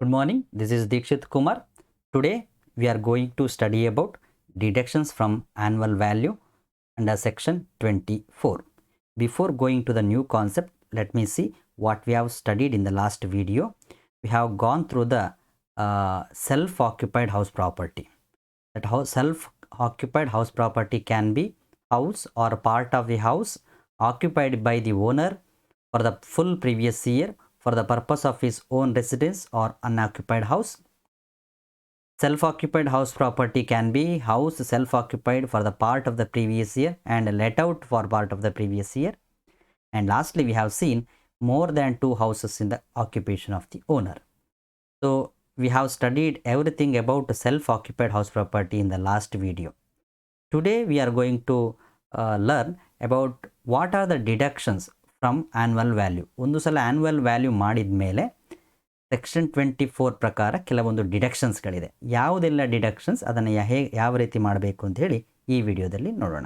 Good morning, this is Deekshith Kumar. Today we are going to study about deductions from annual value under section 24. Before going to the new concept, let me see what we have studied in the last video. We have gone through the self-occupied house property. That self-occupied house property can be house or part of the house occupied by the owner for the full previous year for the purpose of his own residence or unoccupied house. Self-occupied house property can be house self-occupied for the part of the previous year and let out for part of the previous year. And lastly, we have seen more than two houses in the occupation of the owner. So we have studied everything about self-occupied house property in the last video. Today we are going to learn about what are the deductions from annual value. ಒಂದು ಸಲ annual value ಮಾಡಿದ ಮೇಲೆ section 24 ಪ್ರಕಾರ ಕೆಲವೊಂದು ಡಿಡಕ್ಷನ್ಸ್ಗಳಿದೆ. ಯಾವುದೆಲ್ಲ deductions, ಅದನ್ನು ಯಾವ ರೀತಿ ಮಾಡಬೇಕು ಅಂತ ಹೇಳಿ ಈ ವಿಡಿಯೋದಲ್ಲಿ ನೋಡೋಣ.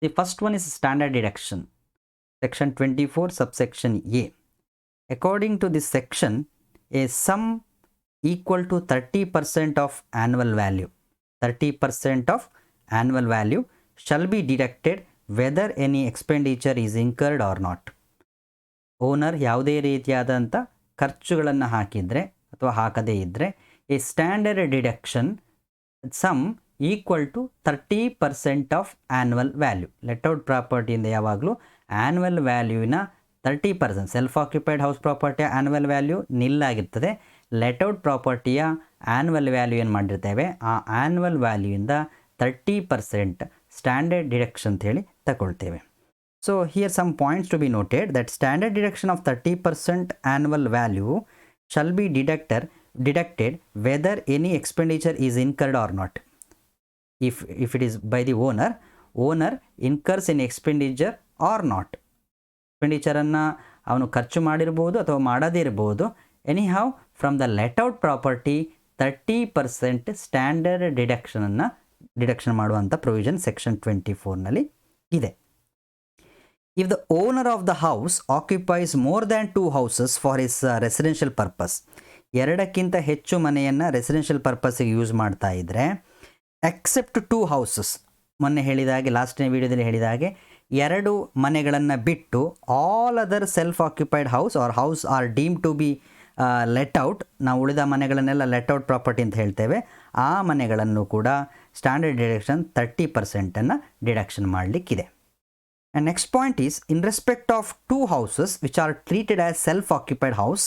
The first one is standard deduction. Section 24 subsection A. According to this section, a sum equal to 30% of annual value 30% of annual value shall be deducted whether any expenditure is incurred or not. Owner ಯಾವುದೇ ರೀತಿಯಾದಂಥ ಖರ್ಚುಗಳನ್ನು ಹಾಕಿದರೆ ಅಥವಾ ಹಾಕದೇ ಇದ್ದರೆ a standard deduction sum equal to 30% of annual value. Let out ಪ್ರಾಪರ್ಟಿಯಿಂದ ಯಾವಾಗಲೂ annual ವ್ಯಾಲ್ಯೂವಿನ 30%, ಸೆಲ್ಫ್ ಆಕ್ಯುಪೈಡ್ ಹೌಸ್ ಪ್ರಾಪರ್ಟಿಯ ಆ್ಯನ್ಯುವಲ್ ವ್ಯಾಲ್ಯೂ ನಿಲ್ಲಾಗಿರ್ತದೆ. ಲೆಟ್ಔಟ್ ಪ್ರಾಪರ್ಟಿಯ ಆ್ಯನ್ಯುವಲ್ ವ್ಯಾಲ್ಯೂ ಏನು ಮಾಡಿರ್ತೇವೆ, ಆ ಆ್ಯನ್ಯುವಲ್ ವ್ಯಾಲ್ಯೂಯಿಂದ 30% ಸ್ಟ್ಯಾಂಡರ್ಡ್ ಡಿಡಕ್ಷನ್ ಅಂತ ಹೇಳಿ ತಗೊಳ್ತೇವೆ. So here some points to be noted that standard deduction of 30% annual value shall be deducted whether any expenditure is incurred or not. if it is by the owner incurs in expenditure or not. ಎಕ್ಸ್ಪೆಂಡಿಚರನ್ನು ಅವನು ಖರ್ಚು ಮಾಡಿರ್ಬೋದು ಅಥವಾ ಮಾಡದೇ ಇರ್ಬೋದು. Any how from the let out property 30% standard deduction ಮಾಡುವಂಥ provision section 24ನಲ್ಲಿ ಇದೆ. If the owner of the house occupies more than 2 houses for his residential purpose, ಎರಡಕ್ಕಿಂತ ಹೆಚ್ಚು ಮನೆಯನ್ನು ರೆಸಿಡೆನ್ಷಿಯಲ್ ಪರ್ಪಸ್ಸಿಗೆ ಯೂಸ್ ಮಾಡ್ತಾ ಇದ್ದರೆ, ಎಕ್ಸೆಪ್ಟ್ 2 ಹೌಸಸ್, ಮೊನ್ನೆ ಹೇಳಿದಾಗೆ ಲಾಸ್ಟ್ನೇ ವಿಡಿಯೋದಲ್ಲಿ ಹೇಳಿದಾಗೆ 2 ಮನೆಗಳನ್ನು ಬಿಟ್ಟು all other self occupied house are house are deemed to be let out, ನಾವು ಉಳಿದ ಮನೆಗಳನ್ನೆಲ್ಲ ಲೆಟ್ಔಟ್ ಪ್ರಾಪರ್ಟಿ ಅಂತ ಹೇಳ್ತೇವೆ, ಆ ಮನೆಗಳನ್ನು ಕೂಡ ಸ್ಟ್ಯಾಂಡರ್ಡ್ ಡಿಡಕ್ಷನ್ 30%ಅನ್ನು ಡಿಡಕ್ಷನ್ ಮಾಡಲಿಕ್ಕಿದೆ. And next point is in respect of 2 houses which are treated as self occupied house,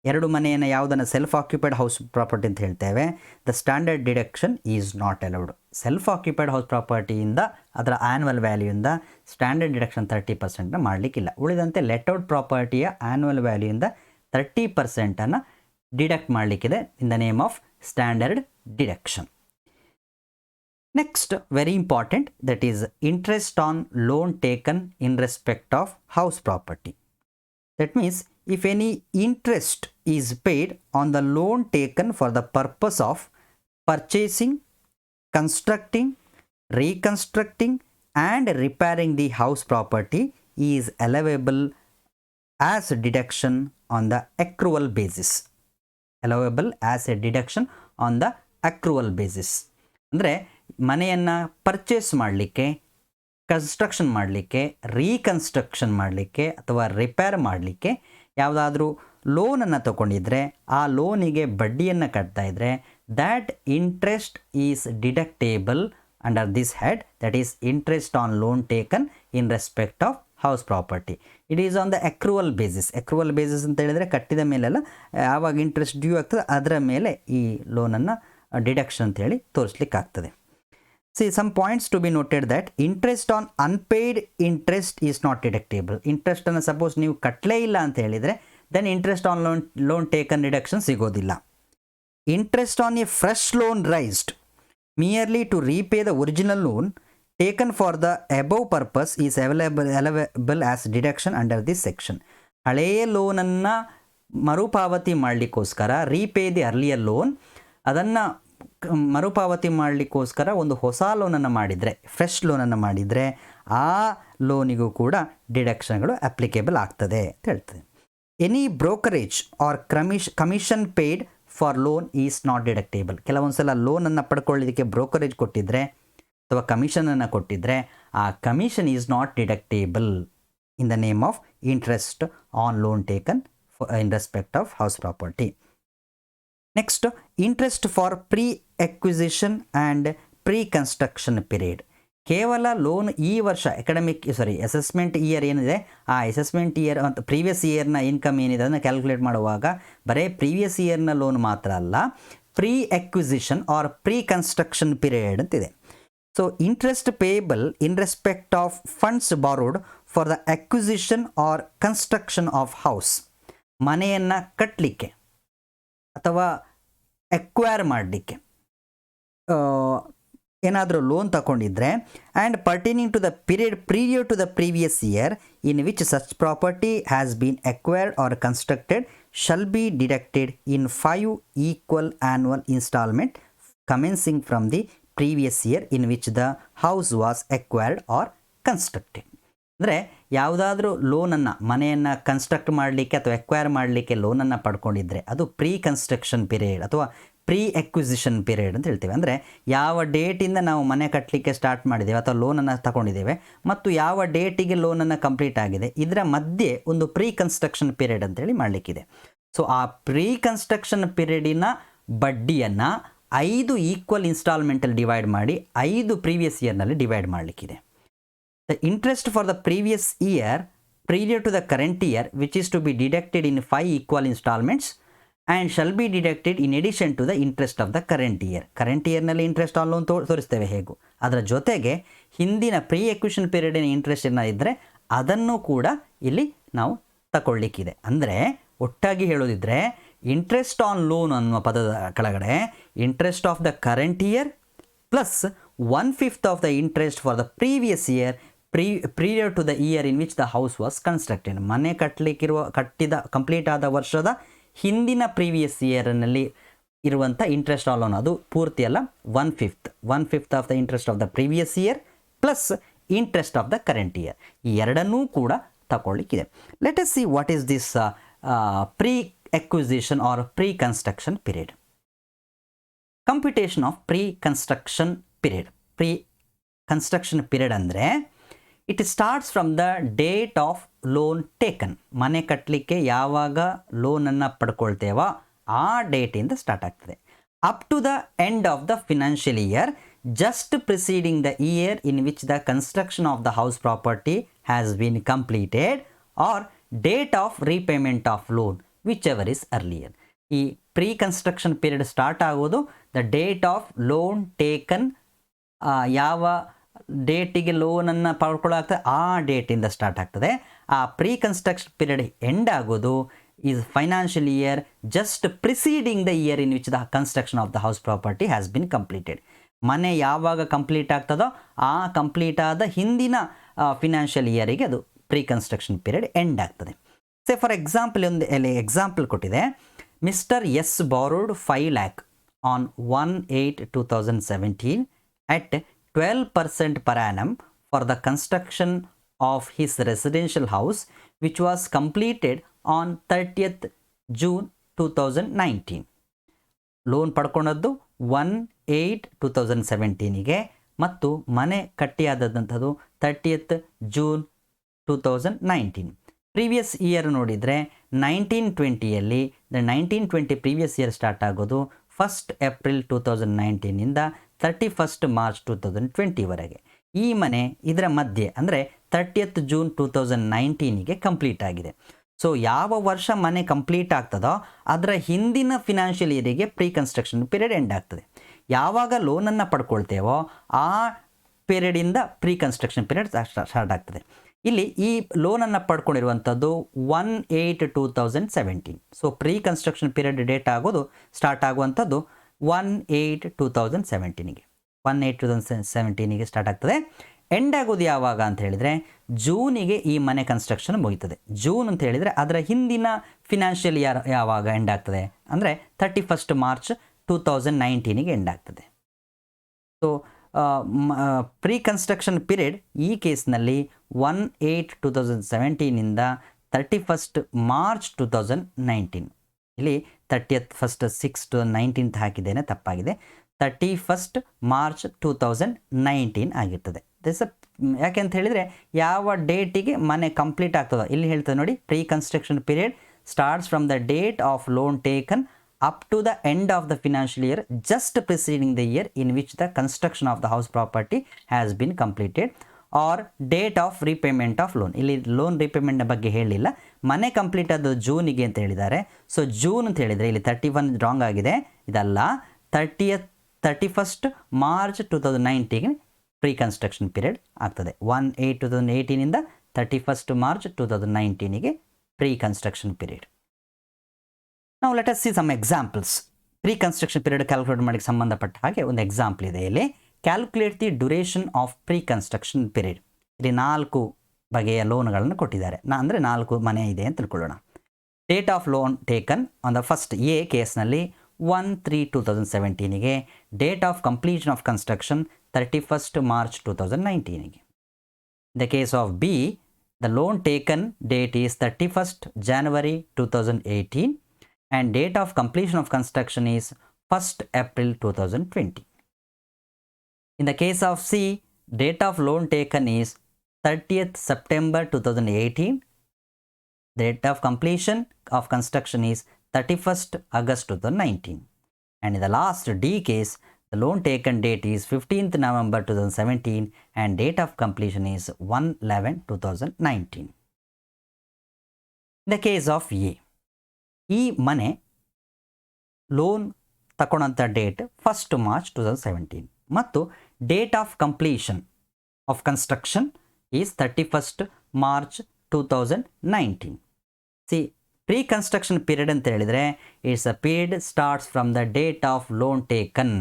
2 ಮನೆಯನ್ನು ಯಾವುದನ್ನು ಸೆಲ್ಫ್ ಆಕ್ಯುಪೈಡ್ ಹೌಸ್ ಪ್ರಾಪರ್ಟಿ ಅಂತ ಹೇಳ್ತೇವೆ, the standard deduction is not allowed. Self occupied house ಪ್ರಾಪರ್ಟಿಯಿಂದ ಅದರ annual ವ್ಯಾಲ್ಯೂಯಿಂದ standard deduction 30%ನ ಮಾಡಲಿಕ್ಕಿಲ್ಲ. ಉಳಿದಂತೆ ಲೆಟ್ಔಟ್ ಪ್ರಾಪರ್ಟಿಯ ಆ್ಯನ್ಯುವಲ್ ವ್ಯಾಲ್ಯೂಯಿಂದ 30%ಅನ್ನು ಡಿಡಕ್ಟ್ ಮಾಡಲಿಕ್ಕಿದೆ in the name of standard deduction. Next, very important, that is interest on loan taken in respect of house property. That means if any interest is paid on the loan taken for the purpose of purchasing, constructing, reconstructing and repairing the house property is allowable as a deduction on the accrual basis. Allowable as a deduction on the accrual basis. ಅಂದರೆ ಮನೆಯನ್ನು purchase ಮಾಡಲಿಕ್ಕೆ, construction ಮಾಡಲಿಕ್ಕೆ, reconstruction ಮಾಡಲಿಕ್ಕೆ ಅಥವಾ repair ಮಾಡಲಿಕ್ಕೆ ಯಾವುದಾದ್ರೂ ಲೋನನ್ನು ತಗೊಂಡಿದ್ರೆ, ಆ ಲೋನಿಗೆ ಬಡ್ಡಿಯನ್ನು ಕಟ್ತಾ ಇದ್ದರೆ, that interest is deductible under this head, that is interest on loan taken in respect of house property. It is on the accrual basis. Accrual basis ಅಂತ ಹೇಳಿದರೆ ಕಟ್ಟಿದ ಮೇಲೆಲ್ಲ ಯಾವಾಗ ಇಂಟ್ರೆಸ್ಟ್ ಡ್ಯೂ ಆಗ್ತದೆ ಅದರ ಮೇಲೆ ಈ ಲೋನನ್ನು ಡಿಡಕ್ಷನ್ ಅಂತೇಳಿ ತೋರಿಸ್ಲಿಕ್ಕಾಗ್ತದೆ. See, some points to be noted that interest on unpaid interest is not deductible. Interest ಅನ್ನು ಸಪೋಸ್ ನೀವು ಕಟ್ಟಲೇ ಇಲ್ಲ ಅಂತ ಹೇಳಿದರೆ, then interest on loan taken deduction ಸಿಗೋದಿಲ್ಲ. Interest on a fresh loan raised merely to repay the original loan taken for the above purpose is available as deduction under this section. ಹಳೆಯ ಲೋನನ್ನು ಮರುಪಾವತಿ ಮಾಡಲಿಕ್ಕೋಸ್ಕರ, ರೀಪೇ ದಿ ಅರ್ಲಿಯರ್ ಲೋನ್, ಅದನ್ನು ಮರುಪಾವತಿ ಮಾಡಲಿಕ್ಕೋಸ್ಕರ ಒಂದು ಹೊಸ ಲೋನನ್ನು ಮಾಡಿದರೆ, ಫ್ರೆಶ್ ಲೋನನ್ನು ಮಾಡಿದರೆ, ಆ ಲೋನಿಗೂ ಕೂಡ ಡಿಡಕ್ಷನ್ಗಳು ಅಪ್ಲಿಕೇಬಲ್ ಆಗ್ತದೆ ಅಂತ ಹೇಳ್ತದೆ. Any brokerage or commission paid for loan is not deductible. ಕೆಲವೊಂದು ಸಲ ಲೋನನ್ನು ಪಡ್ಕೊಳ್ಳೋದಕ್ಕೆ ಬ್ರೋಕರೇಜ್ ಕೊಟ್ಟಿದ್ದರೆ ಅಥವಾ ಕಮಿಷನನ್ನು ಕೊಟ್ಟಿದ್ದರೆ ಆ commission is not deductible in the name of interest on loan taken in respect of house property. Next, interest for pre acquisition and pre construction period. ಕೇವಲ loan ಈ ವರ್ಷ ಅಸೆಸ್ಮೆಂಟ್ ಇಯರ್ ಏನಿದೆ ಆ ಅಸೆಸ್ಮೆಂಟ್ ಇಯರ್ ಮತ್ತು previous ಇಯರ್ನ income ಏನಿದೆ ಅದನ್ನು calculate ಮಾಡುವಾಗ ಬರೀ ಪ್ರೀವಿಯಸ್ ಇಯರ್ನ ಲೋನ್ ಮಾತ್ರ ಅಲ್ಲ, pre acquisition or pre construction period ಅಂತಿದೆ. So interest payable in respect of funds borrowed for the acquisition or construction of house. ಮನೆಯನ್ನು ಕಟ್ಟಲಿಕ್ಕೆ ಅಥವಾ ಎಕ್ವೈರ್ ಮಾಡಲಿಕ್ಕೆ ಏನಾದರೂ ಲೋನ್ ತಗೊಂಡಿದ್ರೆ and pertaining to the period prior to the previous year in which such property has been acquired or constructed shall be deducted in 5 equal annual installment commencing from the previous year in which the house was acquired or constructed. ಅಂದರೆ ಯಾವುದಾದ್ರೂ ಲೋನನ್ನು ಮನೆಯನ್ನು construct ಮಾಡಲಿಕ್ಕೆ ಅಥವಾ acquire ಮಾಡಲಿಕ್ಕೆ ಲೋನನ್ನು ಪಡ್ಕೊಂಡಿದ್ರೆ ಅದು pre construction period ಅಥವಾ ಪ್ರೀ ಎಕ್ವಿಸಿಷನ್ ಪೀರಿಯಡ್ ಅಂತ ಹೇಳ್ತೇವೆ. ಅಂದರೆ ಯಾವ ಡೇಟಿಂದ ನಾವು ಮನೆ ಕಟ್ಟಲಿಕ್ಕೆ ಸ್ಟಾರ್ಟ್ ಮಾಡಿದ್ದೇವೆ ಅಥವಾ ಲೋನನ್ನು ತಗೊಂಡಿದ್ದೇವೆ ಮತ್ತು ಯಾವ ಡೇಟಿಗೆ ಲೋನನ್ನು ಕಂಪ್ಲೀಟ್ ಆಗಿದೆ, ಇದರ ಮಧ್ಯೆ ಒಂದು ಪ್ರೀ ಕನ್ಸ್ಟ್ರಕ್ಷನ್ ಪೀರಿಯಡ್ ಅಂತೇಳಿ ಮಾಡಲಿಕ್ಕಿದೆ. ಸೊ ಆ ಪ್ರೀ ಕನ್ಸ್ಟ್ರಕ್ಷನ್ ಪೀರಿಯಡಿನ ಬಡ್ಡಿಯನ್ನು 5 ಈಕ್ವಲ್ ಇನ್ಸ್ಟಾಲ್ಮೆಂಟಲ್ಲಿ ಡಿವೈಡ್ ಮಾಡಿ 5 ಪ್ರೀವಿಯಸ್ ಇಯರ್ನಲ್ಲಿ ಡಿವೈಡ್ ಮಾಡಲಿಕ್ಕಿದೆ. The interest for the previous year prior to the current year which is to be deducted in 5 equal instalments and shall be deducted in addition to the interest of the current year. Current ಇಯರ್ನಲ್ಲಿ interest on loan ತೋರಿಸ್ತೇವೆ ಹೇಗೂ, ಅದರ ಜೊತೆಗೆ ಹಿಂದಿನ pre acquisition ಪೀರಿಯಡಿನ interest ಏನಾದಿದ್ದರೆ ಅದನ್ನು ಕೂಡ ಇಲ್ಲಿ ನಾವು ತಗೊಳ್ಳಿಕ್ಕಿದೆ. ಅಂದರೆ ಒಟ್ಟಾಗಿ ಹೇಳೋದಿದ್ರೆ ಇಂಟ್ರೆಸ್ಟ್ ಆನ್ ಲೋನ್ ಅನ್ನುವ ಪದದ ಕೆಳಗಡೆ interest of the current year plus 1/5 of the interest for the previous year prior to the year in which the house was constructed. ಮನೆ ಕಂಪ್ಲೀಟ್ ಆದ ವರ್ಷದ ಹಿಂದಿನ ಪ್ರೀವಿಯಸ್ ಇಯರ್ನಲ್ಲಿ ಇರುವಂಥ ಇಂಟ್ರೆಸ್ಟ್ ಆನ್ ಲೋನ್, ಅದು ಪೂರ್ತಿ ಅಲ್ಲ, 1/5 of the interest of the previous year plus interest of the current year, ಈ ಎರಡನ್ನೂ ಕೂಡ ತಗೊಳ್ಳಿಕ್ಕಿದೆ. Let us see what is this pre acquisition or pre-construction period. Computation of pre-construction period. Pre-construction period ಅಂದರೆ it starts from the date of loan taken. ಮನೆ ಕಟ್ಟಲಿಕ್ಕೆ ಯಾವಾಗ ಲೋನನ್ನು ಪಡ್ಕೊಳ್ತೇವೋ ಆ ಡೇಟಿಂದ ಸ್ಟಾರ್ಟ್ ಆಗ್ತದೆ up to the end of the financial year just preceding the year in which the construction of the house property has been completed or date of repayment of loan whichever is earlier. ಈ pre construction period start ಆಗೋದು the date of loan taken, ಯಾವ ಡೇಟಿಗೆ ಲೋನನ್ನು ಪಡ್ಕೊಳ್ಳಾಗ್ತದೆ ಆ ಡೇಟಿಂದ start ಆಗ್ತದೆ. ಆ pre construction period end ಆಗೋದು is financial year just preceding the year in which the construction of the house property has been completed. ಮನೆ ಯಾವಾಗ ಕಂಪ್ಲೀಟ್ ಆಗ್ತದೋ ಆ ಕಂಪ್ಲೀಟ್ ಆದ ಹಿಂದಿನ ಫಿನಾನ್ಷಿಯಲ್ ಇಯರಿಗೆ ಅದು ಪ್ರೀ ಕನ್ಸ್ಟ್ರಕ್ಷನ್ ಪೀರಿಯಡ್ ಎಂಡ್ ಆಗ್ತದೆ. ಸೇ ಫಾರ್ ಎಕ್ಸಾಂಪಲ್ ಒಂದು example ಕೊಟ್ಟಿದೆ. Mister S borrowed 5 lakh on 1/8/2017 at 12% per annum for the construction of his residential house which was completed on 30th June 2019. Loan ಪಡ್ಕೊಂಡದ್ದು 1/8/2017ಗೆ ಮತ್ತು ಮನೆ ಕಟ್ಟಿಯಾದಂಥದ್ದು 30th June 2019. Previous year ನೋಡಿದರೆ 1920ಯಲ್ಲಿ the 1920 previous year start ಆಗೋದು 1st April 2019ಇಂದ 31st March 2020ವರೆಗೆ. ಈ ಮನೆ ಇದರ ಮಧ್ಯೆ ಅಂದರೆ 30th June 2019ಗೆ ಕಂಪ್ಲೀಟ್ ಆಗಿದೆ. ಸೊ ಯಾವ ವರ್ಷ ಮನೆ ಕಂಪ್ಲೀಟ್ ಆಗ್ತದೋ ಅದರ ಹಿಂದಿನ ಫಿನಾನ್ಷಿಯಲ್ ಇಯರಿಗೆ ಪ್ರೀ ಕನ್ಸ್ಟ್ರಕ್ಷನ್ ಪೀರಿಯಡ್ ಎಂಡ್ ಆಗ್ತದೆ. ಯಾವಾಗ ಲೋನನ್ನು ಪಡ್ಕೊಳ್ತೇವೋ ಆ ಪೀರಿಯಡಿಂದ ಪ್ರೀ ಕನ್ಸ್ಟ್ರಕ್ಷನ್ ಪೀರಿಯಡ್ ಸ್ಟಾರ್ಟ್ ಆಗ್ತದೆ. ಇಲ್ಲಿ ಈ ಲೋನನ್ನು ಪಡ್ಕೊಂಡಿರುವಂಥದ್ದು 1/8/2017. So pre construction period date ಆಗೋದು ಸ್ಟಾರ್ಟ್ ಆಗುವಂಥದ್ದು 1/8/2017ಗೆ 1/8/2017ಗೆ ಸ್ಟಾರ್ಟ್ ಆಗ್ತದೆ. ಎಂಡ್ ಆಗೋದು ಯಾವಾಗ ಅಂತ ಹೇಳಿದರೆ ಜೂನಿಗೆ ಈ ಮನೆ ಕನ್ಸ್ಟ್ರಕ್ಷನ್ ಮುಗಿತದೆ. ಜೂನ್ ಅಂತ ಹೇಳಿದರೆ ಅದರ ಹಿಂದಿನ ಫಿನಾನ್ಷಿಯಲ್ ಇಯರ್ ಯಾವಾಗ ಎಂಡ್ ಆಗ್ತದೆ ಅಂದರೆ 31st March 2019ಗೆ ಎಂಡ್ ಆಗ್ತದೆ. ಸೊ ಪ್ರೀ ಕನ್ಸ್ಟ್ರಕ್ಷನ್ ಪೀರಿಯಡ್ ಈ ಕೇಸ್ನಲ್ಲಿ 1/8/2017ಇಂದ 31st March 2019. ಇಲ್ಲಿ 31st 6 2019 ಹಾಕಿದ್ದೇನೆ, ತಪ್ಪಾಗಿದೆ. 31st March 2019 ಆಗಿರ್ತದೆ. ದಿಸ್ ಯಾಕೆ ಅಂತ ಹೇಳಿದರೆ ಯಾವ ಡೇಟಿಗೆ ಮನೆ ಕಂಪ್ಲೀಟ್ ಆಗ್ತದೆ ಇಲ್ಲಿ ಹೇಳ್ತದೆ ನೋಡಿ. Pre construction period starts from the date of loan taken up to the end of the financial year just preceding the year in which the construction of the house property has been completed or date of repayment of loan. ಇಲ್ಲಿ loan ರಿಪೇಮೆಂಟ್ನ ಬಗ್ಗೆ ಹೇಳಿಲ್ಲ. ಮನೆ complete ಆದ ಜೂನಿಗೆ ಅಂತ ಹೇಳಿದ್ದಾರೆ. So June ಅಂತ ಹೇಳಿದರೆ ಇಲ್ಲಿ 31 ರಾಂಗ್ ಆಗಿದೆ, ಇದಲ್ಲ. 31st March 2019 pre construction period ಆಗ್ತದೆ. 1/8/2018 ಇಂದ 31st March 2019ಗೆ ಪ್ರೀ ಕನ್ಸ್ಟ್ರಕ್ಷನ್ ಪೀರಿಯಡ್. ನಾವು let us see some examples. Pre construction period calculate ಮಾಡಿಕ್ಕೆ ಸಂಬಂಧಪಟ್ಟ ಹಾಗೆ ಒಂದು ಎಕ್ಸಾಂಪಲ್ ಇದೆ ಇಲ್ಲಿ. Calculate the duration of pre construction period. ಇಲ್ಲಿ 4 ಬಗೆಯ ಲೋನ್ಗಳನ್ನು ಕೊಟ್ಟಿದ್ದಾರೆ. ಅಂದರೆ 4 ಮನೆ ಇದೆ ಅಂತ ತಿಳ್ಕೊಳ್ಳೋಣ. Date of loan taken on the first A ಕೇಸ್ನಲ್ಲಿ 1/3/2017ಗೆ. Date of completion of construction 31st March 2019ಗೆ. In the case of B, the loan taken date is 31st January 2018 and date of completion of construction is 1st April 2020. In the case of C, date of loan taken is 30th September 2018. Date of completion of construction is 31st August 2019. And in the last D case, the loan taken date is 15th November 2017 and date of completion is 1/11/2019. In the case of A, ಈ ಮನೆ loan ತಗೊಂಡಂಥ date 1st March 2017 ಮತ್ತು date of completion of construction is 31st March 2019. See pre construction period ಅಂತ ಹೇಳಿದರೆ it's a period starts from the date of loan taken.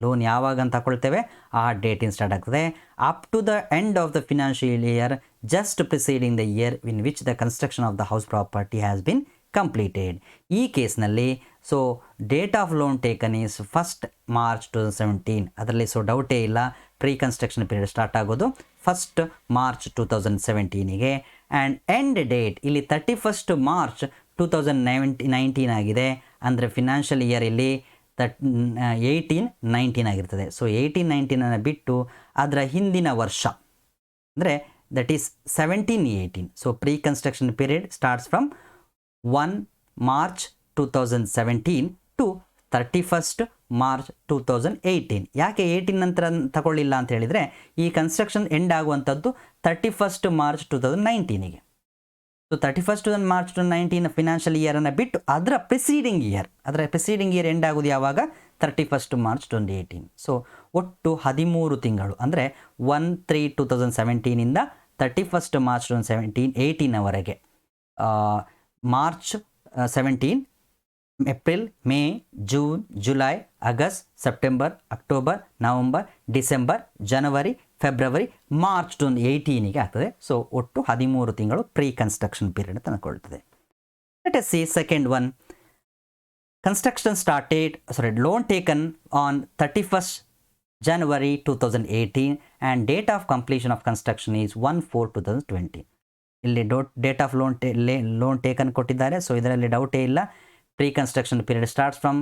Loan ಯಾವಾಗ ಅಂತ ತಗೊಳ್ತೇವೆ ಆ ಡೇಟಿಂದ ಸ್ಟಾರ್ಟ್ ಆಗ್ತದೆ up to the end of the financial year just preceding the year in which the construction of the house property has been completed. ಈ ಕೇಸ್ನಲ್ಲಿ so date of loan taken is 1st March 2017. ಅದರಲ್ಲಿ so ಡೌಟೇ ಇಲ್ಲ, pre construction period start ಆಗೋದು 1st March 2017ಗೆ. And end date ಇಲ್ಲಿ 31st March 2019 ಆಗಿದೆ. ಅಂದರೆ financial year ಇಲ್ಲಿ 18-19 ಆಗಿರ್ತದೆ. ಸೊ 18-19 ಬಿಟ್ಟು ಅದರ ಹಿಂದಿನ ವರ್ಷ ಅಂದರೆ that is 17-18. So pre construction period starts from 1 March 2017 to 31st March 2018. ಯಾಕೆ 18 ನಂತರ ತಗೊಳ್ಳಿಲ್ಲ ಅಂತ ಹೇಳಿದರೆ ಈ ಕನ್ಸ್ಟ್ರಕ್ಷನ್ ಎಂಡ್ ಆಗುವಂಥದ್ದು 31st March 2019ಗೆ. ಸೊ 31st March 2019 ಫಿನಾನ್ಷಿಯಲ್ ಇಯರನ್ನು ಬಿಟ್ಟು ಅದರ ಪ್ರಿಸೀಡಿಂಗ್ ಇಯರ್ ಎಂಡ್ ಆಗೋದು ಯಾವಾಗ 31st March 2018. ಸೊ ಒಟ್ಟು 13 ತಿಂಗಳು ಅಂದರೆ 1/3/2017 ಇಂದ 31st March 2018 March 17, April, May, June, July, August, September, October, November, December, January, February, March 2018ಗೆ ಆಗ್ತದೆ. ಸೊ ಒಟ್ಟು 13 ತಿಂಗಳು ಪ್ರೀ ಕನ್ಸ್ಟ್ರಕ್ಷನ್ ಪೀರಿಯಡ್ ಅಂತ ಅನ್ಕೊಳ್ತದೆ. Let us see second one. Construction loan taken on 31st January 2018 and date of completion of construction is 1/4/2020. ಇಲ್ಲಿ date of loan taken ಕೊಟ್ಟಿದ್ದಾರೆ. So ಇದರಲ್ಲಿ ಡೌಟೇ ಇಲ್ಲ. Pre construction period starts from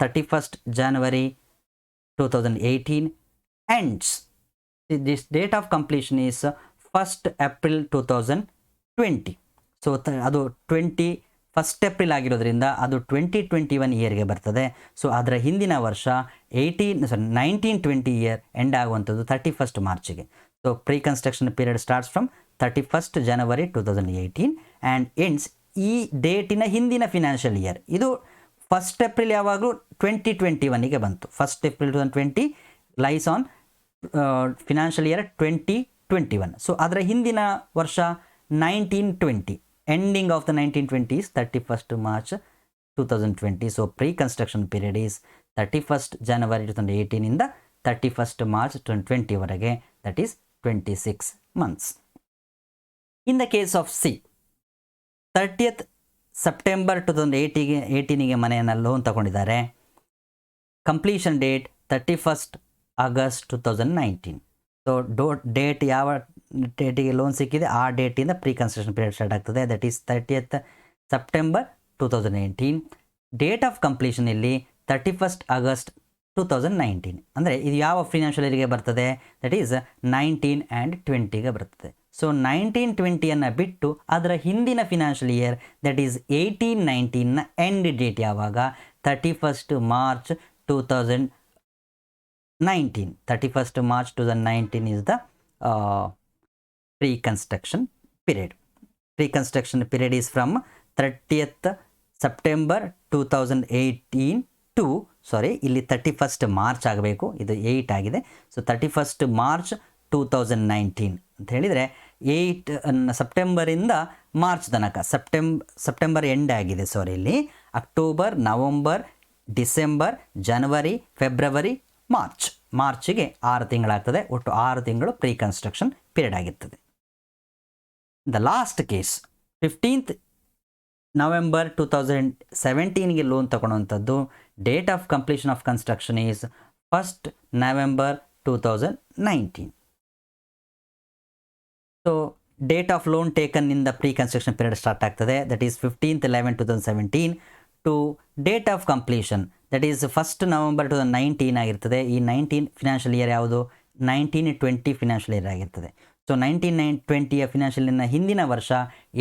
31st January 2018 ends this date of completion is 1st April 2020. So ಅದು 1st April ಆಗಿರೋದ್ರಿಂದ ಅದು 2021 ಇಯರ್ಗೆ ಬರ್ತದೆ. ಸೊ ಅದರ ಹಿಂದಿನ ವರ್ಷ 1920 ಇಯರ್ ಎಂಡ್ ಆಗುವಂಥದ್ದು 31st Marchಗೆ. So pre construction period starts from 31st January 2018 and ends ಈ ಡೇಟಿನ ಹಿಂದಿನ ಫಿನಾನ್ಷಿಯಲ್ ಇಯರ್. ಇದು 1st April ಯಾವಾಗಲೂ 2021ಗೆ ಬಂತು. 1st April 2020 lies on financial year 2021. So ಅದರ ಹಿಂದಿನ ವರ್ಷ 1920. Ending of the 1920s 31st March 2020. So pre construction period is 31st January 2018 ಇಂದ 31st March 2020 ವರೆಗೆ. That is 26 months. In the case of C, 30th September 2018ಗೆ ಮನೆಯನ್ನು loan ತಗೊಂಡಿದ್ದಾರೆ. Completion date 31st August 2019. So date ಯಾವ ಡೇಟಿಗೆ loan ಸಿಕ್ಕಿದೆ ಆ ಡೇಟಿಂದ ಪ್ರೀ ಕನ್ಸ್ಟ್ರಕ್ಷನ್ ಪೀರಿಯಡ್ ಸ್ಟಾರ್ಟ್ ಆಗ್ತದೆ. That is 30th September 2018. Date of completion ಇಲ್ಲಿ 31st August 2019. ಅಂದರೆ ಇದು ಯಾವ ಫಿನಾನ್ಷಿಯಲ್ ಇಯರ್ಗೆ ಬರ್ತದೆ? ದಟ್ ಈಸ್ 19 and 20ಗೆ ಬರ್ತದೆ. ಸೊ 19-20 ಬಿಟ್ಟು ಅದರ ಹಿಂದಿನ ಫಿನಾನ್ಷಿಯಲ್ ಇಯರ್ ದಟ್ ಈಸ್ 18-19ನ ಎಂಡ್ ಡೇಟ್ ಯಾವಾಗ? 31st March 2019. 31st March 2019 is the pre-construction period. Pre-construction period is from 30th September 2018 to, ಸಾರಿ ಇಲ್ಲಿ 31st March ಆಗಬೇಕು, ಇದು 8 ಆಗಿದೆ. ಸೊ 31st March 2019 ಅಂತ ಹೇಳಿದರೆ 8 ಸೆಪ್ಟೆಂಬರಿಂದ ಮಾರ್ಚ್ ತನಕ, ಸೆಪ್ಟೆಂಬರ್ ಎಂಡ್ ಆಗಿದೆ, ಸಾರಿ ಇಲ್ಲಿ October, November, December, January, February, ಮಾರ್ಚ್ಗೆ 6 ತಿಂಗಳಾಗ್ತದೆ. ಒಟ್ಟು 6 ತಿಂಗಳು ಪ್ರೀ ಕನ್ಸ್ಟ್ರಕ್ಷನ್ ಪೀರಿಯಡ್ ಆಗಿರ್ತದೆ. The last case 15th November 2017ಗೆ ಲೋನ್ ತಗೊಳ್ಳುವಂಥದ್ದು. Date of completion of construction is 1st November 2019. So date of loan taken ಇಂದ ಪ್ರೀ ಕನ್ಸ್ಟ್ರಕ್ಷನ್ ಪೀರಿಯಡ್ ಸ್ಟಾರ್ಟ್ ಆಗ್ತದೆ. That is 15th 11/2017 to date of completion that is 1st November 2019 ಆಗಿರ್ತದೆ. ಈ 19 financial year ಯಾವುದು? 19-20 financial year ಆಗಿರ್ತದೆ. So 19-20ಯ financial ಇಯರ್ನ ಹಿಂದಿನ ವರ್ಷ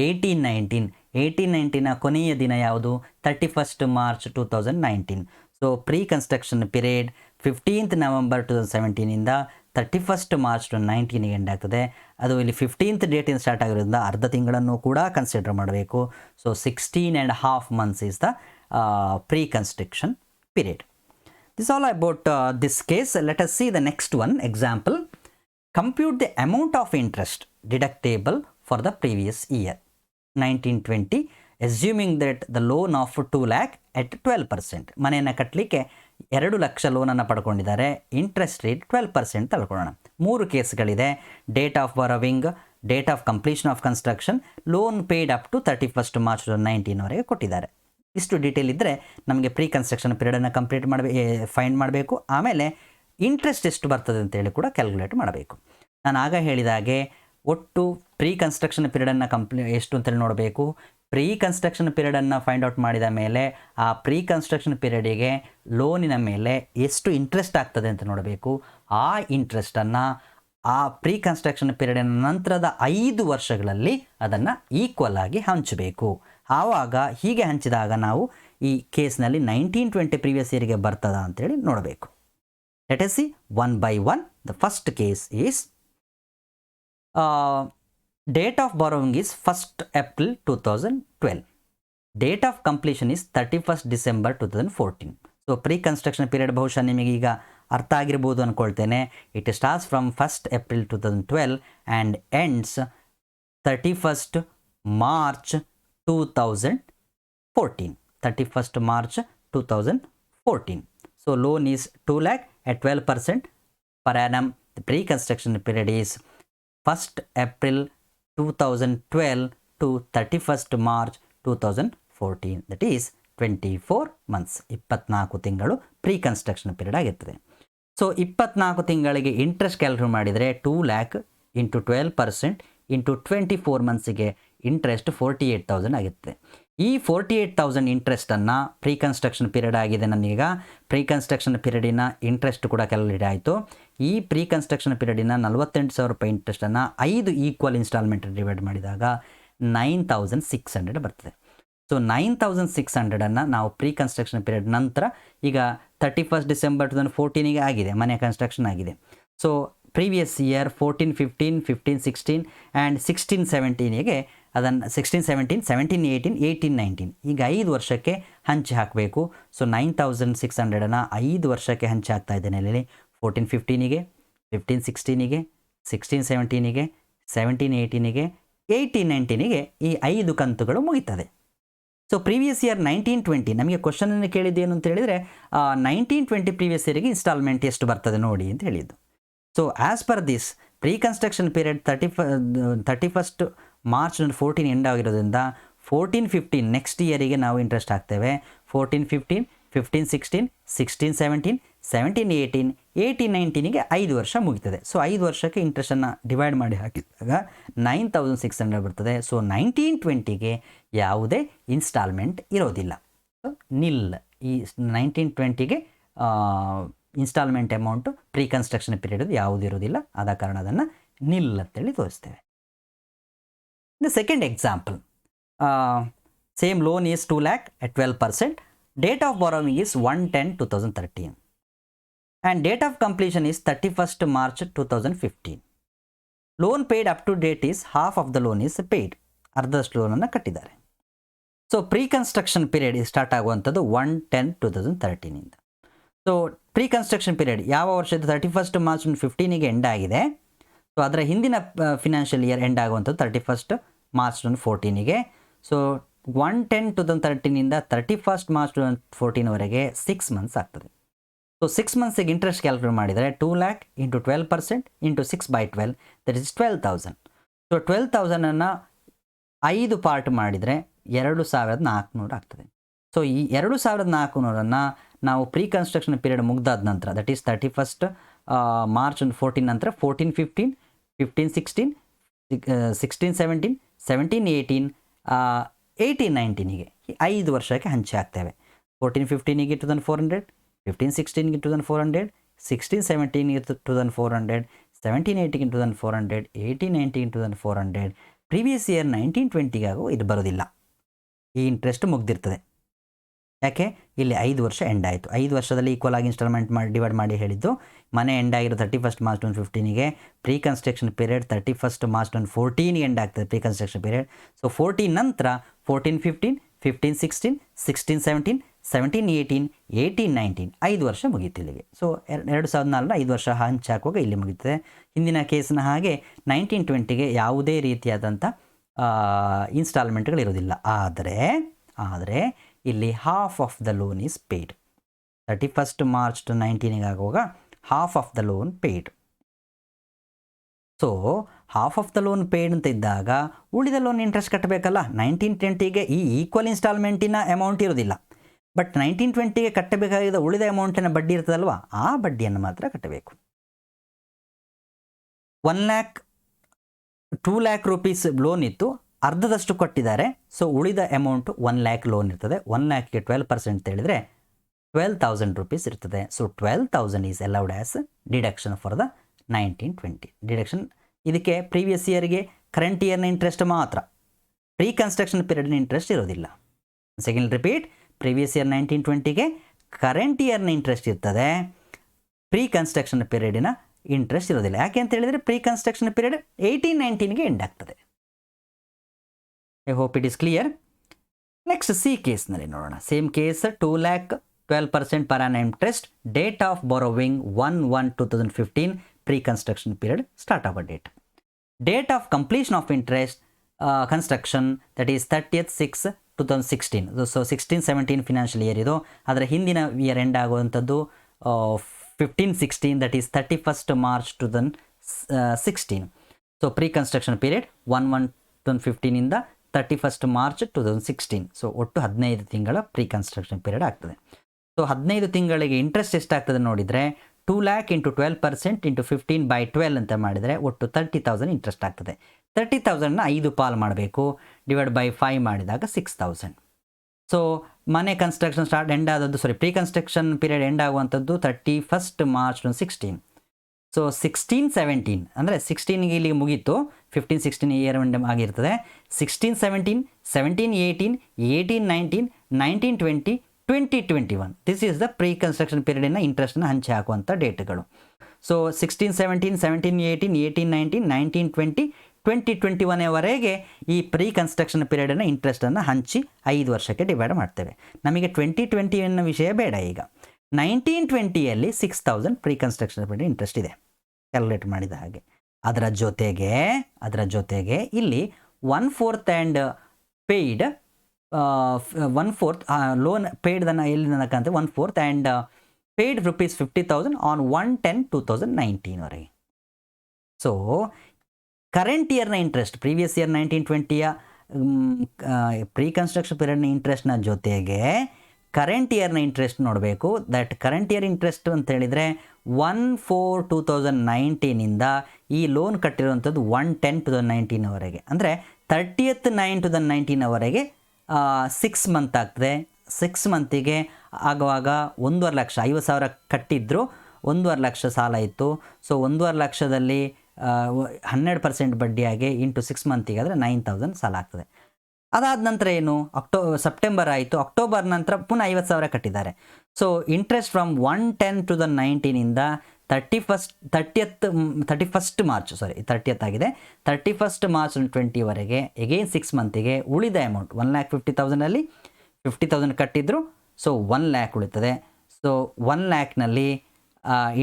18-19ನ ಕೊನೆಯ ದಿನ ಯಾವುದು? 31st March 2019. So pre construction period 15th November 2017 ಇಂದ 31st March 2019ಗೆ ಎಂಡ್ ಆಗ್ತದೆ. ಅದು ಇಲ್ಲಿ 15th ಡೇಟಿಂದ ಸ್ಟಾರ್ಟ್ ಆಗಿರೋದ್ರಿಂದ ಅರ್ಧ ತಿಂಗಳನ್ನು ಕೂಡ ಕನ್ಸಿಡರ್ ಮಾಡಬೇಕು. So 16.5 months is the pre-construction period. This is all about this case. Let us see the next one example. Compute the amount of interest deductible for the previous year 1920 assuming that the loan of 2 lakh at 12%. ಮನೆಯನ್ನು ಕಟ್ಟಲಿಕ್ಕೆ 2 ಲಕ್ಷ ಲೋನನ್ನು ಪಡ್ಕೊಂಡಿದ್ದಾರೆ. Interest rate 12% ತಳ್ಕೊಳ್ಳೋಣ. 3 ಕೇಸ್ಗಳಿದೆ. Date of borrowing, date of completion of construction, loan paid up to 31st March 2019ವರೆಗೆ ಕೊಟ್ಟಿದ್ದಾರೆ. ಇಷ್ಟು detail ಇದ್ದರೆ ನಮಗೆ ಪ್ರೀ ಕನ್ಸ್ಟ್ರಕ್ಷನ್ ಪೀರಿಯಡನ್ನು ಫೈಂಡ್ ಮಾಡಬೇಕು. ಆಮೇಲೆ ಇಂಟ್ರೆಸ್ಟ್ ಎಷ್ಟು ಬರ್ತದೆ ಅಂತೇಳಿ ಕೂಡ ಕ್ಯಾಲ್ಕುಲೇಟ್ ಮಾಡಬೇಕು. ನಾನು ಆಗ ಹೇಳಿದಾಗೆ ಒಟ್ಟು ಪ್ರೀ ಕನ್ಸ್ಟ್ರಕ್ಷನ್ ಪೀರಿಯಡನ್ನು ಎಷ್ಟು ಅಂತೇಳಿ ನೋಡಬೇಕು. ಪ್ರೀ ಕನ್ಸ್ಟ್ರಕ್ಷನ್ ಪೀರಿಯಡನ್ನು ಫೈಂಡ್ ಔಟ್ ಮಾಡಿದ ಮೇಲೆ ಆ ಪ್ರೀ ಕನ್ಸ್ಟ್ರಕ್ಷನ್ ಪೀರಿಯಡಿಗೆ ಲೋನಿನ ಮೇಲೆ ಎಷ್ಟು ಇಂಟ್ರೆಸ್ಟ್ ಆಗ್ತದೆ ಅಂತ ನೋಡಬೇಕು. ಆ ಇಂಟ್ರೆಸ್ಟನ್ನು ಆ ಪ್ರೀ ಕನ್ಸ್ಟ್ರಕ್ಷನ್ ಪೀರಿಯಡಿನ ನಂತರದ 5 ವರ್ಷಗಳಲ್ಲಿ ಅದನ್ನು ಈಕ್ವಲ್ ಆಗಿ ಹಂಚಬೇಕು. ಆವಾಗ ಹೀಗೆ ಹಂಚಿದಾಗ ನಾವು ಈ ಕೇಸ್ನಲ್ಲಿ 1920 ಪ್ರೀವಿಯಸ್ ಇಯರ್ಗೆ ಬರ್ತದ ಅಂತೇಳಿ ನೋಡಬೇಕು. Let us see one by one. The first case is date of borrowing is 1st April 2012. Date of completion is 31st December 2014. So pre-construction period ಬಹುಶಃ ನಿಮಗೆ ಈಗ ಅರ್ಥ ಆಗಿರ್ಬೋದು ಅಂದ್ಕೊಳ್ತೇನೆ. It starts from 1st April 2012 and ends 31st March 2014. 31st March 2014. So loan is 2 lakh at 12% per annum. The pre-construction period is 1st April 2012 to 31st March 2014. That is 24 months. 24 ತಿಂಗಳು pre construction period ಆಗಿರ್ತದೆ. So 24 ತಿಂಗಳಿಗೆ interest calculate ಮಾಡಿದರೆ 2 lakh into 12% into 24 ಮಂತ್ಸಿಗೆ interest 48,000 ಆಗಿರ್ತದೆ. ಈ 48,000 ಇಂಟ್ರೆಸ್ಟನ್ನು pre construction period ಆಗಿದೆ. ನಮಗೀಗ pre construction ಪೀರಿಯಡಿನ interest ಕೂಡ ಕ್ಯಾಲ್ಕುಲೇಟ್ ಆಯಿತು. ಈ ಪ್ರೀ ಕನ್ಸ್ಟ್ರಕ್ಷನ್ ಪೀರಿಯಡಿನ 48,000 ರೂಪಾಯಿ ಇಂಟ್ರೆಸ್ಟನ್ನು 5 ಈಕ್ವಲ್ ಇನ್ಸ್ಟಾಲ್ಮೆಂಟ್ ಡಿವೈಡ್ ಮಾಡಿದಾಗ 9,600 ಬರ್ತದೆ. ಸೊ 9,600 ನಾವು ಪ್ರೀ ಕನ್ಸ್ಟ್ರಕ್ಷನ್ ಪೀರಿಯಡ್ ನಂತರ ಈಗ 31st December 2014ಗೆ ಆಗಿದೆ, ಮನೆ ಕನ್ಸ್ಟ್ರಕ್ಷನ್ ಆಗಿದೆ. ಸೊ ಪ್ರೀವಿಯಸ್ ಇಯರ್ 14-15, 15-16 ಆ್ಯಂಡ್ 16-17ಗೆ ಅದನ್ನು 16-17, 17-18, 18-19 ಈಗ 5 ವರ್ಷಕ್ಕೆ ಹಂಚಿ ಹಾಕಬೇಕು. ಸೊ 9,600 5 ವರ್ಷಕ್ಕೆ ಹಂಚಿ ಹಾಕ್ತಾ ಇದ್ದೇನೆ. ಇಲ್ಲಿ 14-15ಗೆ, 15-16ಗೆ, 16-17ಗೆ, 17-18ಗೆ, 18-19ಗೆ ಈ 5 ಕಂತುಗಳು ಮುಗಿತದೆ. ಸೊ ಪ್ರೀವಿಯಸ್ ಇಯರ್ 1920 ನಮಗೆ ಕ್ವಶನನ್ನು ಕೇಳಿದ್ದೇನು ಅಂತ ಹೇಳಿದರೆ 1920 ಪ್ರೀವಿಯಸ್ ಇಯರ್ಗೆ ಇನ್ಸ್ಟಾಲ್ಮೆಂಟ್ ಎಷ್ಟು ಬರ್ತದೆ ನೋಡಿ ಅಂತ ಹೇಳಿದ್ದು. So as per this pre construction period 31st March 2014 end ಆಗಿರೋದ್ರಿಂದ 14-15 ನೆಕ್ಸ್ಟ್ ಇಯರಿಗೆ ನಾವು ಇಂಟ್ರೆಸ್ಟ್ ಹಾಕ್ತೇವೆ. 14-15, 15-16, 16-17, 1718, 1819ಗೆ 5 ವರ್ಷ ಮುಗಿತದೆ. ಸೊ 5 ವರ್ಷಕ್ಕೆ ಇಂಟ್ರೆಸ್ಟನ್ನು ಡಿವೈಡ್ ಮಾಡಿ ಹಾಕಿದಾಗ 9600 ಬರ್ತದೆ. ಸೊ 1920ಗೆ ಯಾವುದೇ ಇನ್ಸ್ಟಾಲ್ಮೆಂಟ್ ಇರೋದಿಲ್ಲ, ನಿಲ್. ಈ 1920ಗೆ instalment amount pre construction period ಯಾವುದು ಇರೋದಿಲ್ಲ, ಆದ ಕಾರಣ ಅದನ್ನು ನಿಲ್ ಅಂತೇಳಿ ತೋರಿಸ್ತೇವೆ. The second example, same loan is 2 lakh at 12%. Date of borrowing is 1/10/2013 and date of completion is 31st March 2015. Loan paid up to date is half of the loan is paid. ಅರ್ಧದಷ್ಟು ಲೋನನ್ನು ಕಟ್ಟಿದ್ದಾರೆ. So pre construction period start ಆಗುವಂಥದ್ದು 1/10/2013 ಇಂದ. So pre construction period ಯಾವ ವರ್ಷದ 31st March 2015ಗೆ end ಆಗಿದೆ. So ಅದರ ಹಿಂದಿನ ಫಿನಾನ್ಷಿಯಲ್ ಇಯರ್ ಎಂಡ್ ಆಗುವಂಥದ್ದು 31st March 2014ಗೆ. ಸೊ 1/10/2013 ಇಂದ 31st March 2014ವರೆಗೆ 6 ಮಂತ್ಸ್ ಆಗ್ತದೆ. ಸೊ 6 ಮಂತ್ಸಿಗೆ ಇಂಟ್ರೆಸ್ಟ್ ಕ್ಯಾಲ್ಕುಲೇಟ್ ಮಾಡಿದರೆ 2 lakh into 12% into 6/12 that is 12,000. So 12,000ಅನ್ನು 5 ಪಾರ್ಟ್ ಮಾಡಿದರೆ 2400 ಆಗ್ತದೆ. ಸೊ ಈ 2400ಅನ್ನು ನಾವು ಪ್ರೀ ಕನ್ಸ್ಟ್ರಕ್ಷನ್ ಪೀರಿಯಡ್ ಮುಗ್ದಾದ ನಂತರ, ದಟ್ ಈಸ್ 31st March 2014 ನಂತರ 14-15, 15-16, 16-17, 17-18, 18-19ಗೆ 5 ವರ್ಷಕ್ಕೆ ಹಂಚಿ ಹಾಕ್ತೇವೆ. 14-15ಗೆ 2400, 15-16ಗೆ 2400, 16-17ಗೆ 2400, 17-18ಗೆ 2400, 18-19ಗೆ 2400. ಪ್ರೀವಿಯಸ್ ಇಯರ್ 1920ಗಾಗೂ ಇದು ಬರೋದಿಲ್ಲ, ಈ ಇಂಟ್ರೆಸ್ಟ್ ಮುಗ್ದಿರ್ತದೆ. ಯಾಕೆ? ಇಲ್ಲಿ 5 ವರ್ಷ ಎಂಡ್ ಆಯಿತು. 5 ವರ್ಷದಲ್ಲಿ ಈಕ್ವಲ್ ಆಗಿ ಇನ್ಸ್ಟಾಲ್ಮೆಂಟ್ ಮಾಡಿ ಡಿವೈಡ್ ಮಾಡಿ ಹೇಳಿದ್ದು. ಮನೆ ಎಂಡ್ ಆಗಿರೋ 31st March 2015ಗೆ, pre construction period 31st March 2014ಗೆ ಎಂಡ್ ಆಗ್ತದೆ ಪ್ರೀ ಕನ್ಸ್ಟ್ರಕ್ಷನ್ ಪೀರಿಯಡ್. ಸೊ 14 ನಂತರ 14-15, 15-16, 16-17, 17-18, 18-19 5 ವರ್ಷ ಮುಗೀತು ಇಲ್ಲಿಗೆ. ಸೊ 2004 5 ವರ್ಷ ಹಂಚಿ ಹಾಕುವಾಗ ಇಲ್ಲಿ ಮುಗೀತದೆ. ಹಿಂದಿನ ಕೇಸಿನ ಹಾಗೆ 1920ಗೆ ಯಾವುದೇ ರೀತಿಯಾದಂಥ ಇನ್ಸ್ಟಾಲ್ಮೆಂಟ್ಗಳಿರೋದಿಲ್ಲ. ಆದರೆ ಇಲ್ಲಿ half of the loan is paid. 31st March 2019ಗೆ ಆಗುವಾಗ half of the loan paid. So half of the loan paid ಅಂತ ಇದ್ದಾಗ ಉಳಿದ ಲೋನ್ ಇಂಟ್ರೆಸ್ಟ್ ಕಟ್ಟಬೇಕಲ್ಲ. 1920ಗೆ ಈ ಈಕ್ವಲ್ ಇನ್ಸ್ಟಾಲ್ಮೆಂಟಿನ ಅಮೌಂಟ್ ಇರೋದಿಲ್ಲ, ಬಟ್ 1920ಗೆ ಕಟ್ಟಬೇಕಾಗಿದ್ದ ಉಳಿದ ಅಮೌಂಟಿನ ಬಡ್ಡಿ ಇರ್ತದಲ್ವ, ಆ ಬಡ್ಡಿಯನ್ನು ಮಾತ್ರ ಕಟ್ಟಬೇಕು. 1 lakh 2 lakh rupees ಲೋನ್ ಇತ್ತು, ಅರ್ಧದಷ್ಟು ಕೊಟ್ಟಿದ್ದಾರೆ. ಸೊ ಉಳಿದ ಅಮೌಂಟು 1 lakh ಲೋನ್ ಇರ್ತದೆ. 1 lakhಗೆ 12% ಹೇಳಿದರೆ 12,000 rupees ಇರ್ತದೆ. So 12,000 is allowed as deduction for the 1920 deduction. ಇದಕ್ಕೆ ಪ್ರೀವಿಯಸ್ ಇಯರ್ಗೆ ಕರೆಂಟ್ ಇಯರ್ನ ಇಂಟ್ರೆಸ್ಟ್ ಮಾತ್ರ, ಪ್ರೀ ಕನ್ಸ್ಟ್ರಕ್ಷನ್ ಪೀರಿಯಡ್ನ ಇಂಟ್ರೆಸ್ಟ್ ಇರೋದಿಲ್ಲ. ಸೆಕೆಂಡ್ ರಿಪೀಟ್, ಪ್ರೀವಿಯಸ್ ಇಯರ್ 1920ಗೆ ಕರೆಂಟ್ ಇಯರ್ನ ಇಂಟ್ರೆಸ್ಟ್ ಇರ್ತದೆ, ಪ್ರೀ ಕನ್ಸ್ಟ್ರಕ್ಷನ್ ಪೀರಿಯಡಿನ ಇಂಟ್ರೆಸ್ಟ್ ಇರೋದಿಲ್ಲ. ಯಾಕೆ ಅಂತ ಹೇಳಿದರೆ ಪ್ರೀ ಕನ್ಸ್ಟ್ರಕ್ಷನ್ ಪೀರಿಯಡ್ 18-19ಗೆ ಎಂಡ್ ಆಗ್ತದೆ. I hope it is clear. Next C ಕೇಸ್ನಲ್ಲಿ ನೋಡೋಣ. Same case, 2 lakh 12% per annum interest, date of borrowing 1/1/2015, pre construction period start ಆಗೋ date. Date of completion of interest construction that is 30th 6 2016. So 16-17 financial year ಇದು. ಅದರ ಹಿಂದಿನ year end ಆಗುವಂಥದ್ದು 15-16 that is 31st March 2016. So pre construction period 1/1/2015 ಇಂದ 31st March 2016. So ಒಟ್ಟು 15 ತಿಂಗಳ pre construction period ಆಗ್ತದೆ. So 15 ತಿಂಗಳಿಗೆ ಇಂಟ್ರೆಸ್ಟ್ ಎಷ್ಟಾಗ್ತದೆ ನೋಡಿದರೆ 2 lakh ಇಂಟು 12% ಇಂಟು 15/12 ಅಂತ ಮಾಡಿದರೆ ಒಟ್ಟು 30,000 ಇಂಟ್ರೆಸ್ಟ್ ಆಗ್ತದೆ. 30,000ನ 5 ಪಾಲ್ ಮಾಡಬೇಕು, ಡಿವೈಡ್ ಬೈ 5 ಮಾಡಿದಾಗ 6,000. ಸೊ ಮನೆ construction pre construction period end ಆಗುವಂಥದ್ದು 31st March 2016. ಸೊ 16-17 ಅಂದರೆ 16ಗೆ ಇಲ್ಲಿಗೆ ಮುಗೀತು, 15-16 ಇಯರ್ ಎಂಡ್ ಆಗಿರ್ತದೆ. 16-17, 17-18, 18-19, 19-20, 20-21 this is the pre construction ಪೀರಿಯಡಿನ ಇಂಟ್ರೆಸ್ಟ್ನ ಹಂಚಿ ಹಾಕುವಂಥ ಡೇಟ್ಗಳು. ಸೊ 16-17, 17-18, 18-19, 19-20, 20-21ವರೆಗೆ ಈ ಪ್ರೀ ಕನ್ಸ್ಟ್ರಕ್ಷನ್ ಪೀರಿಯಡಿನ ಇಂಟ್ರೆಸ್ಟನ್ನು ಹಂಚಿ 5 ವರ್ಷಕ್ಕೆ ಡಿವೈಡ್ ಮಾಡ್ತೇವೆ. ನಮಗೆ 2020 ಅನ್ನೋ ವಿಷಯ ಬೇಡ. ಈಗ 1920ಯಲ್ಲಿ 6,000 ಪ್ರೀ ಕನ್ಸ್ಟ್ರಕ್ಷನ್ ಪೀರಿಯಡ್ ಇಂಟ್ರೆಸ್ಟ್ ಇದೆ ಕ್ಯಾಲ್ಕುಲೇಟ್ ಮಾಡಿದ ಹಾಗೆ. ಅದರ ಜೊತೆಗೆ ಇಲ್ಲಿ 1/4 ಆ್ಯಂಡ್ ಪೇಯ್ಡ್ 1/4 ಲೋನ್ ಪೇಯ್ಡ್ದನ್ನು ಎಲ್ಲಿ ನನಕಂತೆ 1/4 ಆ್ಯಂಡ್ ಪೇಯ್ಡ್ ₹50,000 ಆನ್ 1/10/2019ವರೆಗೆ. ಸೊ ಕರೆಂಟ್ ಇಯರ್ನ ಇಂಟ್ರೆಸ್ಟ್ ಪ್ರೀವಿಯಸ್ ಇಯರ್ 1920ಯ ಪ್ರೀ ಕನ್ಸ್ಟ್ರಕ್ಷನ್ ಪೀರಿಯಡ್ನ ಇಂಟ್ರೆಸ್ಟ್ನ ಜೊತೆಗೆ ಕರೆಂಟ್ ಇಯರ್ನ ಇಂಟ್ರೆಸ್ಟ್ ನೋಡಬೇಕು. ದಟ್ ಕರೆಂಟ್ ಇಯರ್ ಇಂಟ್ರೆಸ್ಟ್ ಅಂತ ಹೇಳಿದರೆ 1/4/2019 ಈ ಲೋನ್ ಕಟ್ಟಿರುವಂಥದ್ದು 1/10/2019 ಅಂದರೆ 30/9/2019 6 ಮಂತ್ ಆಗ್ತದೆ. 6 ಮಂತಿಗೆ ಆಗುವಾಗ 1.5 ಲಕ್ಷ 50,000 ಕಟ್ಟಿದ್ರು, 1.5 ಲಕ್ಷ ಸಾಲ ಇತ್ತು. ಸೊ 1.5 ಲಕ್ಷದಲ್ಲಿ 12% ಬಡ್ಡಿಯಾಗಿ ಇಂಟು 6 ಮಂತಿಗೆ ಆದರೆ 9,000 ಸಾಲ ಆಗ್ತದೆ. ಅದಾದ ನಂತರ ಏನು, ಸೆಪ್ಟೆಂಬರ್ ಆಯಿತು, ಅಕ್ಟೋಬರ್ ನಂತರ ಪುನಃ 50,000 ಕಟ್ಟಿದ್ದಾರೆ. So interest from 1/10/2019 31st March 2020 again 6 ಮಂತಿಗೆ ಉಳಿದ ಅಮೌಂಟ್ 1,50,000 50,000 ಕಟ್ಟಿದ್ರು. ಸೊ 1 ಲ್ಯಾಕ್ ಉಳಿತದೆ. ಸೊ 1 ಲ್ಯಾಕ್ನಲ್ಲಿ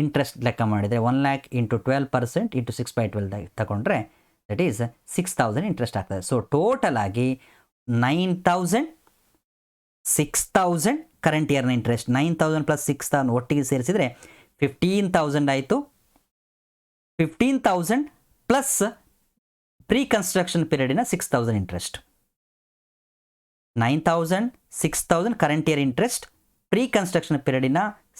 ಇಂಟ್ರೆಸ್ಟ್ ಲೆಕ್ಕ ಮಾಡಿದರೆ 1 ಲ್ಯಾಕ್ ಇಂಟು 12% ಇಂಟು 6/12 ತಗೊಂಡ್ರೆ ದಟ್ ಈಸ್ 6,000 ಇಂಟ್ರೆಸ್ಟ್ ಆಗ್ತದೆ. ಸೊ ಟೋಟಲ್ ಆಗಿ 9,000 6,000 ಕರೆಂಟ್ ಇಯರ್ನ ಇಂಟ್ರೆಸ್ಟ್ 9,000 ಪ್ಲಸ್ 6,000 ಒಟ್ಟಿಗೆ ಸೇರಿಸಿದರೆ 15,000 ಆಯಿತು. 15,000 ಪ್ಲಸ್ ಪ್ರೀ ಕನ್ಸ್ಟ್ರಕ್ಷನ್ ಪೀರಿಯಡಿನ 6,000 interest. 9,000 6,000 current year interest, pre construction ಪೀರಿಯಡಿನ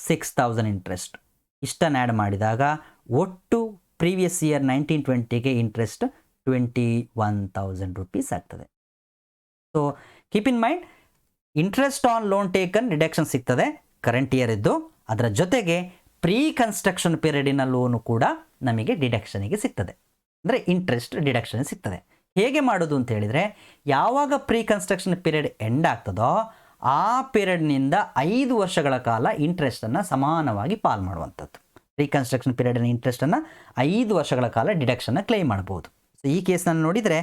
6,000 ಇಂಟ್ರೆಸ್ಟ್. ಇಷ್ಟನ್ನು ಆ್ಯಡ್ ಮಾಡಿದಾಗ ಒಟ್ಟು ಪ್ರೀವಿಯಸ್ ಇಯರ್ 1920ಗೆ ಇಂಟ್ರೆಸ್ಟ್ 21,000 ರೂಪೀಸ್ ಆಗ್ತದೆ. So keep in mind, interest on loan taken deduction ಸಿಗ್ತದೆ ಕರೆಂಟ್ ಇಯರ್ ಇದ್ದು, ಅದರ ಜೊತೆಗೆ ಪ್ರೀ ಕನ್ಸ್ಟ್ರಕ್ಷನ್ ಪೀರಿಯಡಿನ ಲೋನು ಕೂಡ ನಮಗೆ ಡಿಡಕ್ಷನಿಗೆ ಸಿಗ್ತದೆ, ಅಂದರೆ ಇಂಟ್ರೆಸ್ಟ್ ಡಿಡಕ್ಷನ್ ಸಿಗ್ತದೆ. ಹೇಗೆ ಮಾಡೋದು ಅಂತ ಹೇಳಿದರೆ, ಯಾವಾಗ ಪ್ರೀ ಕನ್ಸ್ಟ್ರಕ್ಷನ್ ಪೀರಿಯಡ್ ಎಂಡ್ ಆಗ್ತದೋ ಆ ಪೀರಿಯಡ್ನಿಂದ 5 ವರ್ಷಗಳ ಕಾಲ ಇಂಟ್ರೆಸ್ಟನ್ನು ಸಮಾನವಾಗಿ ಪಾಲ್ ಮಾಡುವಂಥದ್ದು. ಪ್ರೀ ಕನ್ಸ್ಟ್ರಕ್ಷನ್ ಪೀರಿಯಡಿನ ಇಂಟ್ರೆಸ್ಟನ್ನು 5 ವರ್ಷಗಳ ಕಾಲ ಡಿಡಕ್ಷನ್ನ ಕ್ಲೈಮ್ ಮಾಡ್ಬೋದು. ಸೊ ಈ ಕೇಸನ್ನು ನೋಡಿದರೆ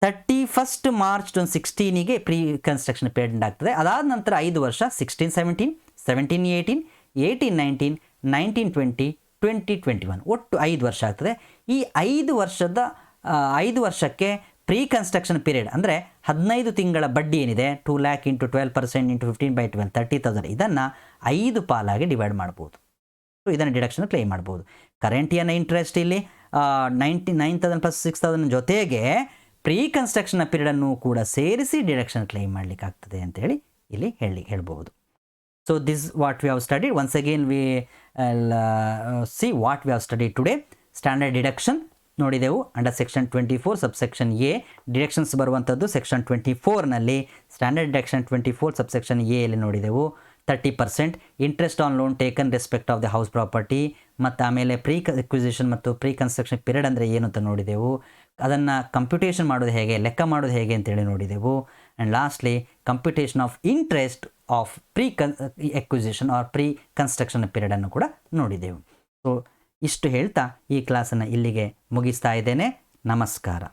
31st ಮಾರ್ಚ್ 2016ಗೆ ಪ್ರೀ ಕನ್ಸ್ಟ್ರಕ್ಷನ್ ಪೀರಿಯಡ್ ಆಗ್ತದೆ. ಅದಾದ ನಂತರ 5 ವರ್ಷ 16-17, 17-18, 18-19, 19-20, 20-21 ಒಟ್ಟು 5 ವರ್ಷ ಆಗ್ತದೆ. ಈ 5 ವರ್ಷಕ್ಕೆ ಪ್ರೀ ಕನ್ಸ್ಟ್ರಕ್ಷನ್ ಪೀರಿಯಡ್ ಅಂದರೆ 15 ತಿಂಗಳ ಬಡ್ಡಿ ಏನಿದೆ 2 ಲ್ಯಾಕ್ ಇಂಟು 12% ಇಂಟು 15/12 30,000 ಇದನ್ನು 5 ಪಾಲಾಗಿ ಡಿವೈಡ್ ಮಾಡ್ಬೋದು. ಸೊ ಇದನ್ನು ಡಿಡಕ್ಷನ್ ಕ್ಲೈಮ್ ಮಾಡ್ಬೋದು. ಕರೆಂಟ್ ಇಯರ್ನ ಇಂಟ್ರೆಸ್ಟ್ ಇಲ್ಲಿ 9,000 ಪ್ಲಸ್ 6,000 ಜೊತೆಗೆ ಪ್ರೀ ಕನ್ಸ್ಟ್ರಕ್ಷನ್ ಪೀರಿಯಡನ್ನು ಕೂಡ ಸೇರಿಸಿ ಡಿಡಕ್ಷನ್ ಕ್ಲೈಮ್ ಮಾಡಲಿಕ್ಕೆ ಆಗ್ತದೆ ಅಂತೇಳಿ ಇಲ್ಲಿ ಹೇಳ್ಬೋದು. So this what we have studied. Once again we see what we have studied today. Standard deduction ನೋಡಿದೆವು under section 24 subsection A. Deductions ಬರುವಂಥದ್ದು ಸೆಕ್ಷನ್ 24ನಲ್ಲಿ. ಸ್ಟ್ಯಾಂಡರ್ಡ್ ಡಿಡಕ್ಷನ್ 24 ಸಬ್ಸೆಕ್ಷನ್ ಎ ಅಲ್ಲಿ ನೋಡಿದೆವು 30% interest on loan taken respect of the house property, ಮತ್ತು ಆಮೇಲೆ pre acquisition ಮತ್ತು pre construction period ಅಂದರೆ ಏನು ಅಂತ ನೋಡಿದೆವು. ಅದನ್ನು ಕಂಪ್ಯೂಟೇಷನ್ ಮಾಡೋದು ಹೇಗೆ, ಲೆಕ್ಕ ಮಾಡೋದು ಹೇಗೆ ಅಂತೇಳಿ ನೋಡಿದೆವು. And lastly computation of interest of pre acquisition or pre construction ಪೀರಿಯಡನ್ನು ಕೂಡ ನೋಡಿದೆವು. ಸೊ ಇಷ್ಟು ಹೇಳ್ತಾ ಈ ಕ್ಲಾಸನ್ನು ಇಲ್ಲಿಗೆ ಮುಗಿಸ್ತಾ ಇದ್ದೇನೆ. ನಮಸ್ಕಾರ.